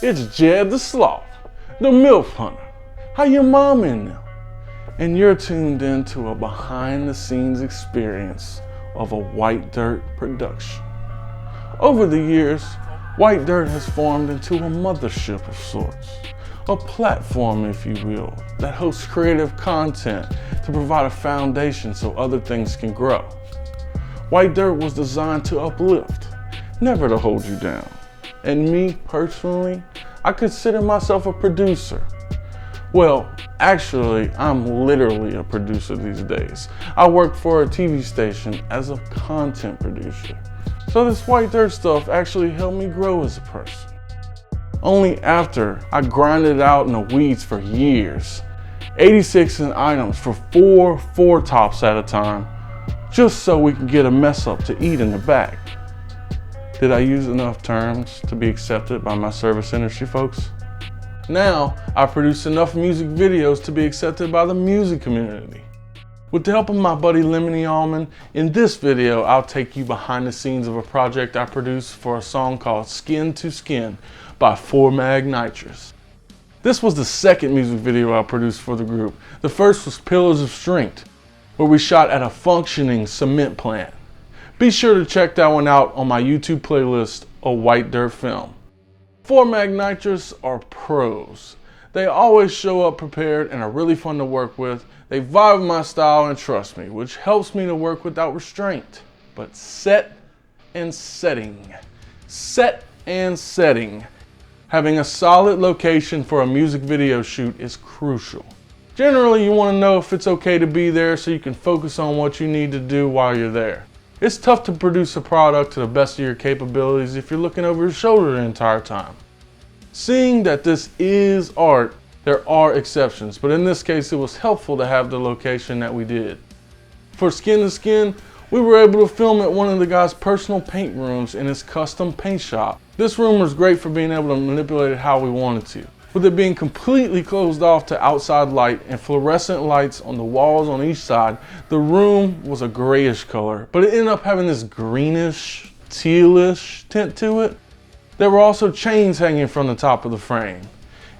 It's Jed the Sloth, the MILF Hunter. How your mom in now? And you're tuned into a behind-the-scenes experience of a Whitedirt production. Over the years, Whitedirt has formed into a mothership of sorts. A platform, if you will, that hosts creative content to provide a foundation so other things can grow. Whitedirt was designed to uplift, never to hold you down. And me, personally, I consider myself a producer. Well, actually, I'm literally a producer these days. I work for a TV station as a content producer. So this Whitedirt stuff actually helped me grow as a person. Only after I grinded out in the weeds for years, 86 items for four tops at a time, just so we could get a mess up to eat in the back. Did I use enough terms to be accepted by my service industry folks? Now, I produce enough music videos to be accepted by the music community. With the help of my buddy Lemony Allman, in this video, I'll take you behind the scenes of a project I produced for a song called Skin to Skin by 4MAGNITROUS. This was the second music video I produced for the group. The first was Pillars of Strength, where we shot at a functioning cement plant. Be sure to check that one out on my YouTube playlist, A Whitedirt Film. 4MAGNITROUS are pros. They always show up prepared and are really fun to work with. They vibe with my style and trust me, which helps me to work without restraint. But set and setting. Set and setting. Having a solid location for a music video shoot is crucial. Generally, you want to know if it's okay to be there so you can focus on what you need to do while you're there. It's tough to produce a product to the best of your capabilities if you're looking over your shoulder the entire time. Seeing that this is art, there are exceptions, but in this case it was helpful to have the location that we did. For Skin to Skin, we were able to film at one of the guy's personal paint rooms in his custom paint shop. This room was great for being able to manipulate it how we wanted to. With it being completely closed off to outside light and fluorescent lights on the walls on each side, the room was a grayish color, but it ended up having this greenish, tealish tint to it. There were also chains hanging from the top of the frame.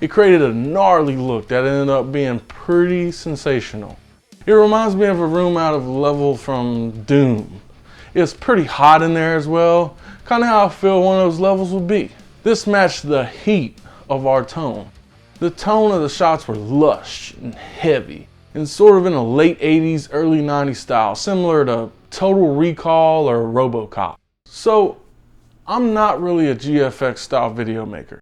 It created a gnarly look that ended up being pretty sensational. It reminds me of a room out of Level from Doom. It's pretty hot in there as well, kind of how I feel one of those levels would be. This matched the heat of our tone. The tone of the shots were lush and heavy and sort of in a late 80s, early 90s style, similar to Total Recall or RoboCop. So I'm not really a GFX style video maker.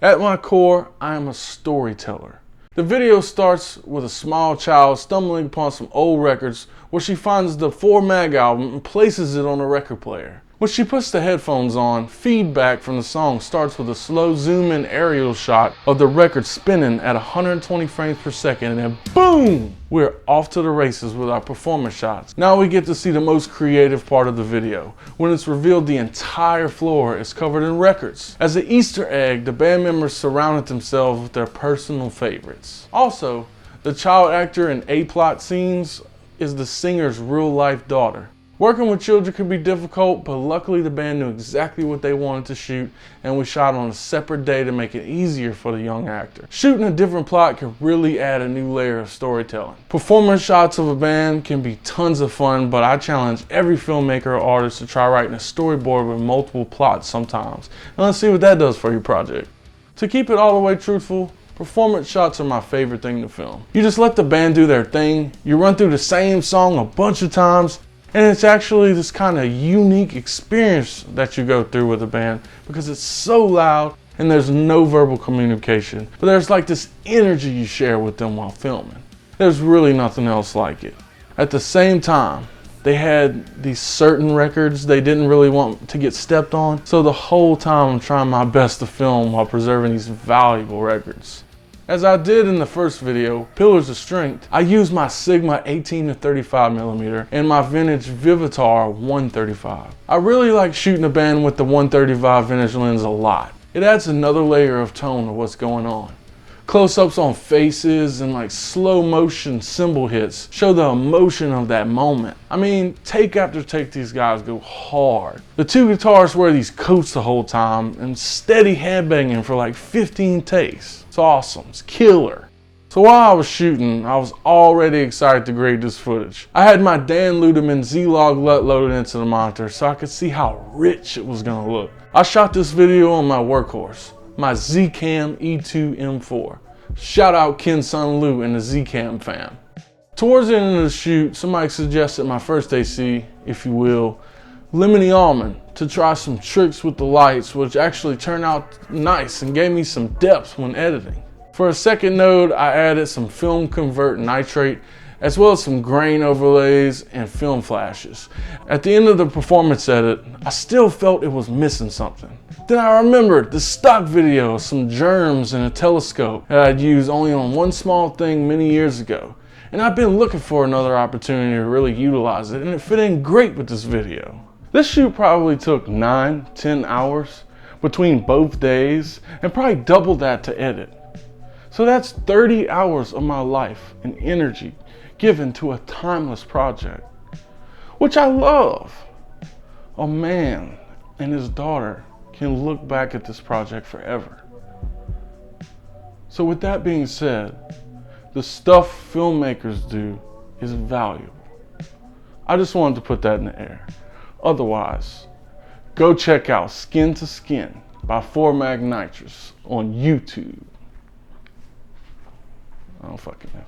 At my core, I am a storyteller. The video starts with a small child stumbling upon some old records where she finds the 4MAG album and places it on a record player. When she puts the headphones on, feedback from the song starts with a slow zoom-in aerial shot of the record spinning at 120 frames per second, and then boom! We're off to the races with our performance shots. Now we get to see the most creative part of the video, when it's revealed the entire floor is covered in records. As an Easter egg, the band members surrounded themselves with their personal favorites. Also, the child actor in A-plot scenes is the singer's real-life daughter. Working with children can be difficult, but luckily the band knew exactly what they wanted to shoot, and we shot on a separate day to make it easier for the young actor. Shooting a different plot can really add a new layer of storytelling. Performance shots of a band can be tons of fun, but I challenge every filmmaker or artist to try writing a storyboard with multiple plots sometimes. And let's see what that does for your project. To keep it all the way truthful, performance shots are my favorite thing to film. You just let the band do their thing, you run through the same song a bunch of times, and it's actually this kind of unique experience that you go through with a band because it's so loud and there's no verbal communication. But there's like this energy you share with them while filming. There's really nothing else like it. At the same time, they had these certain records they didn't really want to get stepped on. So the whole time I'm trying my best to film while preserving these valuable records. As I did in the first video, Pillars of Strength, I used my Sigma 18-35mm and my vintage Vivitar 135. I really like shooting a band with the 135 vintage lens a lot. It adds another layer of tone to what's going on. Close-ups on faces and like slow motion cymbal hits show the emotion of that moment. I mean, take after take, these guys go hard. The two guitarists wear these coats the whole time and steady headbanging for like 15 takes. It's awesome, it's killer. So while I was shooting, I was already excited to grade this footage. I had my Dan Ludeman Z-Log LUT loaded into the monitor so I could see how rich it was gonna look. I shot this video on my workhorse, my Z-Cam E2 M4. Shout out Ken Sun Lu and the Z-Cam fam. Towards the end of the shoot, somebody suggested my first AC, if you will, Lemony Almond, to try some tricks with the lights, which actually turned out nice and gave me some depth when editing. For a second node, I added some film convert nitrate, as well as some grain overlays and film flashes. At the end of the performance edit, I still felt it was missing something. Then I remembered the stock video of some germs in a telescope that I'd used only on one small thing many years ago. And I've been looking for another opportunity to really utilize it, and it fit in great with this video. This shoot probably took 9-10 hours between both days, and probably double that to edit. So that's 30 hours of my life and energy given to a timeless project, which I love. A man and his daughter can look back at this project forever. So with that being said, the stuff filmmakers do is valuable. I just wanted to put that in the air. Otherwise, go check out Skin to Skin by 4MAGNITROUS on YouTube. I don't fucking know.